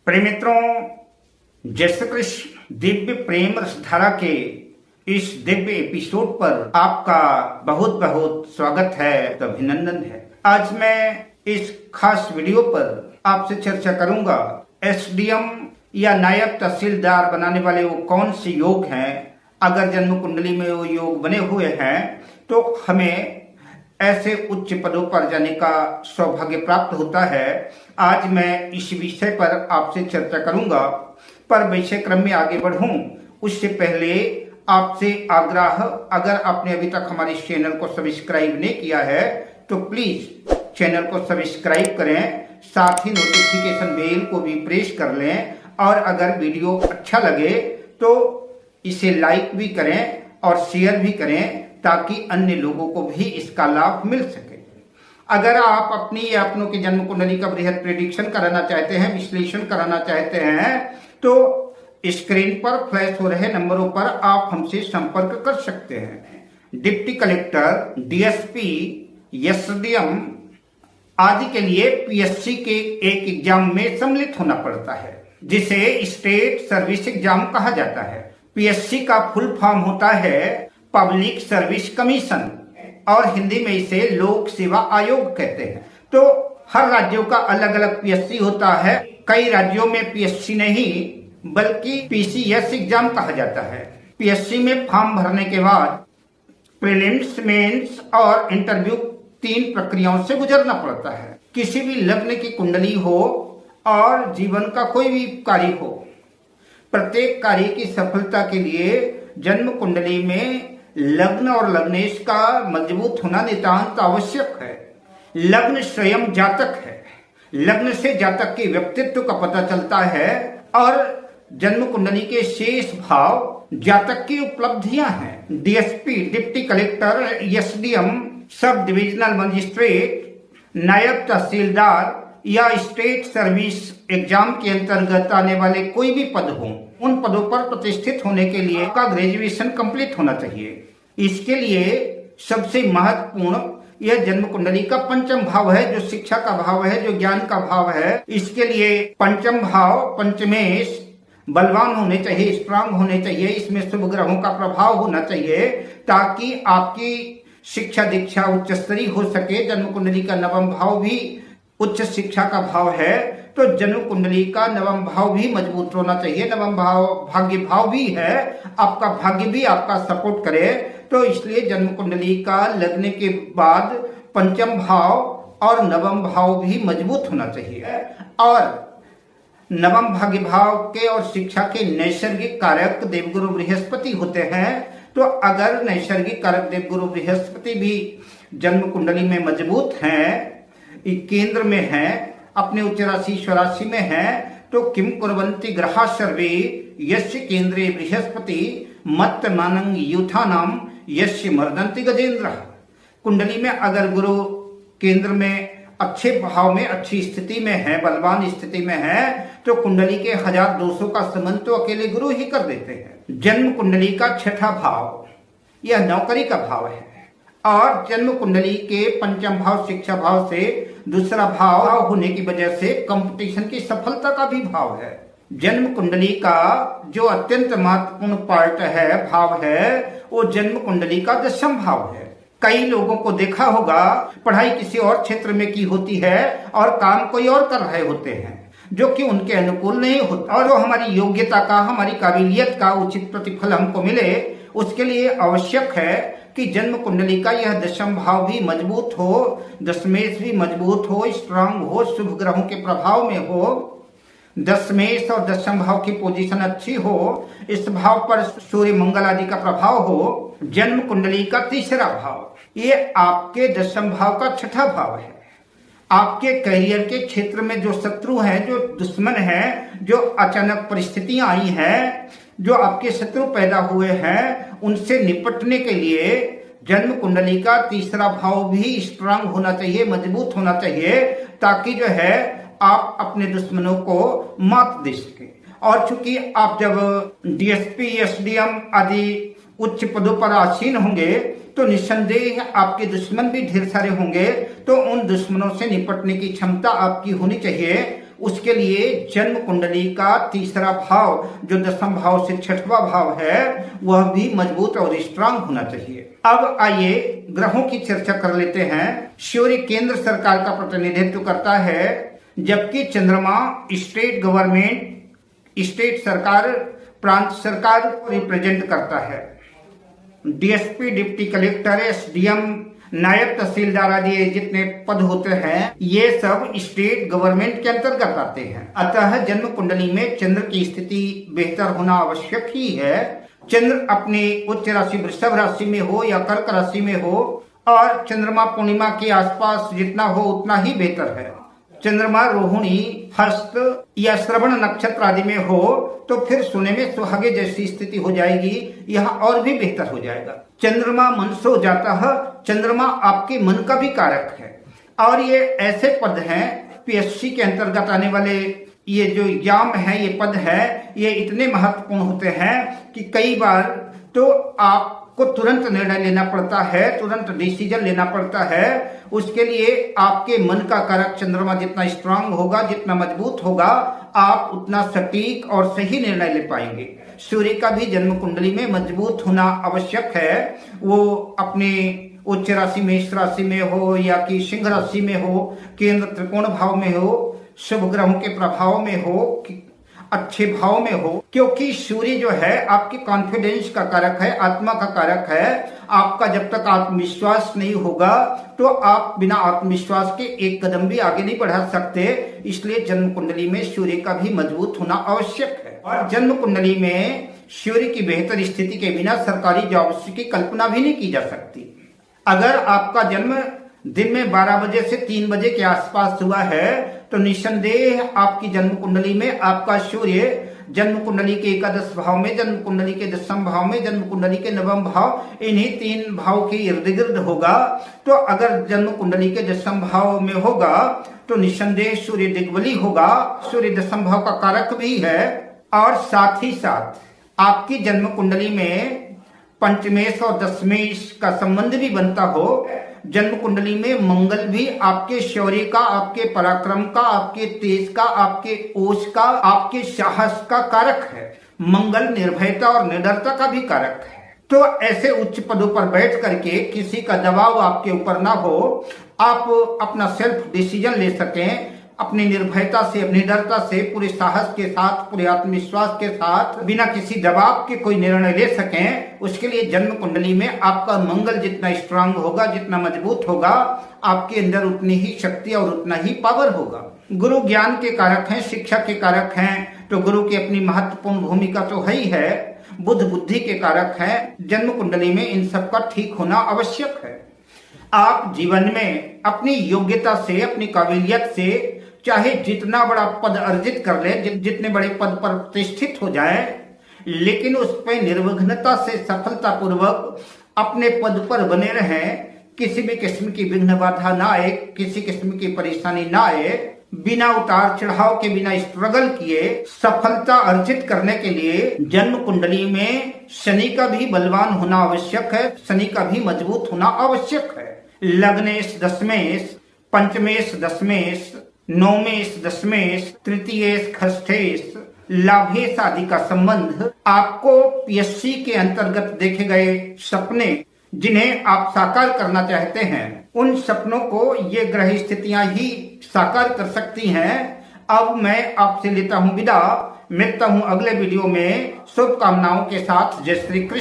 प्रिय मित्रों, जय श्री कृष्ण दिव्य प्रेम रसधारा के इस दिव्य एपिसोड पर आपका बहुत बहुत स्वागत है, तो अभिनंदन है। आज मैं इस खास वीडियो पर आपसे चर्चा करूंगा एसडीएम या नायब तहसीलदार बनाने वाले वो कौन से योग हैं। अगर जन्म कुंडली में वो योग बने हुए हैं तो हमें ऐसे उच्च पदों पर जाने का सौभाग्य प्राप्त होता है। आज मैं इस विषय पर आपसे चर्चा करूंगा, पर विषय क्रम में आगे बढ़ूं उससे पहले आपसे आग्रह, अगर आपने अभी तक हमारे चैनल को सब्सक्राइब नहीं किया है तो प्लीज चैनल को सब्सक्राइब करें, साथ ही नोटिफिकेशन बेल को भी प्रेस कर लें, और अगर वीडियो अच्छा लगे तो इसे लाइक भी करें और शेयर भी करें ताकि अन्य लोगों को भी इसका लाभ मिल सके। अगर आप अपनी या अपनों की जन्म कुंडली का बृहद प्रेडिक्शन कराना चाहते हैं, विश्लेषण कराना चाहते हैं, तो स्क्रीन पर फ्लैश हो रहे नंबरों पर आप हमसे संपर्क कर सकते हैं। डिप्टी कलेक्टर, डीएसपी, एसडीएम आदि के लिए पीएससी के एक एग्जाम में सम्मिलित होना पड़ता है, जिसे स्टेट सर्विस एग्जाम कहा जाता है। पीएससी का फुल फॉर्म होता है पब्लिक सर्विस कमीशन, और हिंदी में इसे लोक सेवा आयोग कहते हैं। तो हर राज्यों का अलग अलग पीएससी होता है। कई राज्यों में पीएससी नहीं बल्कि पीसीएस एग्जाम कहा जाता है। पीएससी में फॉर्म भरने के बाद प्रीलिम्स, मेंस और इंटरव्यू 3 प्रक्रियाओं से गुजरना पड़ता है। किसी भी लग्न की कुंडली हो और जीवन का कोई भी कार्य हो, प्रत्येक कार्य की सफलता के लिए जन्म कुंडली में लग्न और लग्नेश का मजबूत होना नितांत आवश्यक है। लग्न स्वयं जातक है, लग्न से जातक के व्यक्तित्व का पता चलता है, और जन्म कुंडली के शेष भाव जातक की उपलब्धियां हैं। DSP, deputy collector, SDM, sub divisional magistrate, नायब तहसीलदार या स्टेट सर्विस एग्जाम के अंतर्गत आने वाले कोई भी पद हो, उन पदों पर प्रतिष्ठित होने के लिए आपका ग्रेजुएशन कंप्लीट होना चाहिए। इसके लिए सबसे महत्वपूर्ण यह जन्म कुंडली का पंचम भाव है, जो शिक्षा का भाव है, जो ज्ञान का भाव है। इसके लिए पंचम भाव, पंचमेश बलवान होने चाहिए, स्ट्रांग होने चाहिए। इसमें शुभ ग्रहों का प्रभाव होना चाहिए ताकि आपकी शिक्षा दीक्षा उच्च स्तरीय हो सके। जन्म कुंडली का नवम भाव भी उच्च शिक्षा का भाव है, तो जन्म कुंडली का नवम भाव भी मजबूत होना चाहिए। नवम भाव भाग्य भाव भी है, आपका भाग्य भी आपका सपोर्ट करे। तो इसलिए जन्म कुंडली का लगने के बाद पंचम भाव और नवम भाव भी मजबूत होना चाहिए। और नवम भाग्य भाव के और शिक्षा के नैसर्गिक कारक देवगुरु बृहस्पति होते हैं। तो अगर नैसर्गिक कारक देवगुरु बृहस्पति भी जन्म कुंडली में मजबूत हैं, केंद्र में है, अपने उच्च राशि स्वराशि में है, तो किम कुर्वन्ति ग्रहा सर्वे यस्य केंद्रे बृहस्पति मत्त मानंग यूथानाम यस्य मर्दन्ति गजेंद्र। कुंडली में अगर गुरु केंद्र में अच्छे भाव में, अच्छी स्थिति में है, बलवान स्थिति में है, तो कुंडली के 1200 का संबंध तो अकेले गुरु ही कर देते हैं। जन्म कुंडली का छठा भाव यह नौकरी का भाव है, और जन्म कुंडली के पंचम भाव शिक्षा भाव से दूसरा भाव होने की वजह से कंपटीशन की सफलता का भी भाव है। जन्म कुंडली का जो अत्यंत महत्वपूर्ण पार्ट है, भाव है, वो जन्म कुंडली का 10वां भाव है। कई लोगों को देखा होगा पढ़ाई किसी और क्षेत्र में की होती है और काम कोई और कर रहे होते हैं, जो कि उनके अनुकूल नहीं होता, और वो हमारी योग्यता का, हमारी काबिलियत का उचित प्रतिफल हमको मिले, उसके लिए आवश्यक है कि जन्म कुंडली का यह 10वां भाव भी मजबूत हो, दशमेश भी मजबूत हो, स्ट्रांग हो, शुभ ग्रहों के प्रभाव में हो, दशमेश और 10वां भाव की पोजीशन अच्छी हो, इस भाव पर सूर्य मंगल आदि का प्रभाव हो। जन्म कुंडली का तीसरा भाव ये आपके 10वां भाव का छठा भाव है। आपके करियर के क्षेत्र में जो शत्रु हैं, जो दुश्मन हैं, जो अचानक परिस्थितियां आई हैं, जो आपके शत्रु पैदा हुए हैं, उनसे निपटने के लिए जन्म कुंडली का तीसरा भाव भी स्ट्रांग होना चाहिए, मजबूत होना चाहिए, ताकि जो है आप अपने दुश्मनों को मात दे सके। और चूंकि आप जब डीएसपी, एसडीएम आदि उच्च पदों पर आसीन होंगे तो निस्संदेह आपके दुश्मन भी ढेर सारे होंगे, तो उन दुश्मनों से निपटने की क्षमता आपकी होनी चाहिए। उसके लिए जन्म कुंडली का तीसरा भाव जो दसम भाव से छठवां भाव है वह भी मजबूत और स्ट्रांग होना चाहिए। अब आइए ग्रहों की चर्चा कर लेते हैं। सूर्य केंद्र सरकार का प्रतिनिधित्व करता है, जबकि चंद्रमा स्टेट गवर्नमेंट, स्टेट सरकार, प्रांत सरकार को रिप्रेजेंट करता है। डीएसपी, डिप्टी कलेक्टर, एसडीएम, नायब तहसीलदार आदि जितने पद होते हैं ये सब स्टेट गवर्नमेंट के अंतर्गत आते हैं। अतः जन्म कुंडली में चंद्र की स्थिति बेहतर होना आवश्यक ही है। चंद्र अपनी उच्च राशि वृषभ राशि में हो या कर्क राशि में हो और चंद्रमा पूर्णिमा के आसपास जितना हो उतना ही बेहतर है। चंद्रमा रोहिणी, हस्त या श्रवण नक्षत्र आदि में हो तो फिर सोने में सुहागे जैसी स्थिति हो जाएगी, यह और भी बेहतर हो जाएगा। चंद्रमा मनसो जाता है, चंद्रमा आपके मन का भी कारक है और ये ऐसे पद हैं पीएससी के अंतर्गत आने वाले ये जो एग्जाम है, ये पद है, ये इतने महत्वपूर्ण होते हैं कि कई बार तो आपको तुरंत निर्णय लेना पड़ता है, तुरंत डिसीजन लेना पड़ता है। उसके लिए आपके मन का कारक चंद्रमा जितना स्ट्रांग होगा, जितना मजबूत होगा, आप उतना सटीक और सही निर्णय ले पाएंगे। सूर्य का भी जन्म कुंडली में मजबूत होना आवश्यक है। वो अपने उच्च राशि मेष राशि में हो या कि सिंह राशि में हो, केंद्र त्रिकोण भाव में हो, शुभ ग्रहों के प्रभाव में हो, अच्छे भाव में हो, क्योंकि सूर्य जो है आपकी कॉन्फिडेंस का कारक है, आत्मा का कारक है। आपका जब तक आत्मविश्वास नहीं होगा तो आप बिना आत्मविश्वास के एक कदम भी आगे नहीं बढ़ा सकते। इसलिए जन्म कुंडली में सूर्य का भी मजबूत होना आवश्यक है। और जन्म कुंडली में सूर्य की बेहतर स्थिति के बिना सरकारी जॉब्स की कल्पना भी नहीं की जा सकती। अगर आपका जन्म दिन में 12 बजे से 3 बजे के आसपास हुआ है तो निस्संदेह आपकी जन्म कुंडली में आपका सूर्य जन्म कुंडली के एकादश भाव में, जन्म कुंडली के दसम भाव में, जन्म कुंडली के नवम भाव, इन्हीं 3 भाव के इर्द गिर्द होगा। तो अगर जन्म कुंडली के दसम भाव में होगा तो निस्संदेह सूर्य दिग्बली होगा। सूर्य दसम भाव का कारक भी है और साथ ही साथ आपकी जन्म कुंडली में पंचमेश और दशमेश का संबंध भी बनता हो। जन्म कुंडली में मंगल भी आपके शौर्य का, आपके पराक्रम का, आपके तेज का, आपके ओज का, आपके साहस का कारक है। मंगल निर्भयता और निडरता का भी कारक है। तो ऐसे उच्च पदों पर बैठ करके किसी का दबाव आपके ऊपर ना हो, आप अपना सेल्फ डिसीजन ले सकें, अपनी निर्भयता से, अपनी निडरता से, पूरे साहस के साथ, पूरे आत्मविश्वास के साथ, बिना किसी दबाव के कोई निर्णय ले सकें। उसके लिए जन्म कुंडली में आपका मंगल जितना स्ट्रांग होगा, जितना मजबूत होगा, आपके अंदर उतनी ही शक्ति और उतना ही पावर होगा। गुरु ज्ञान के कारक हैं, शिक्षा के कारक हैं, तो गुरु की अपनी महत्वपूर्ण भूमिका तो है ही है। बुद्ध बुद्धि के कारक हैं। जन्म कुंडली में इन सब का ठीक होना आवश्यक है। आप जीवन में अपनी योग्यता से, अपनी काबिलियत से चाहे जितना बड़ा पद अर्जित कर ले, जितने बड़े पद पर प्रतिष्ठित हो जाए, लेकिन उस पर निर्विघ्नता से सफलतापूर्वक अपने पद पर बने रहें। किसी भी किस्म की विघ्न बाधा ना आए, किसी किस्म की परेशानी ना आए, बिना उतार चढ़ाव के, बिना स्ट्रगल किए सफलता अर्जित करने के लिए जन्म कुंडली में शनि का भी बलवान होना आवश्यक है, शनि का भी मजबूत होना आवश्यक है। लग्नेश दशमेश, पंचमेश दशमेश, नौमेश दशमेश, तृतीयेश खष्ठेश, लाभेश आदि का संबंध आपको पीएससी के अंतर्गत देखे गए सपने जिन्हें आप साकार करना चाहते हैं, उन सपनों को ये ग्रह स्थितियां ही साकार कर सकती हैं। अब मैं आपसे लेता हूं विदा, मिलता हूं अगले वीडियो में शुभकामनाओं के साथ। जय श्री कृष्ण।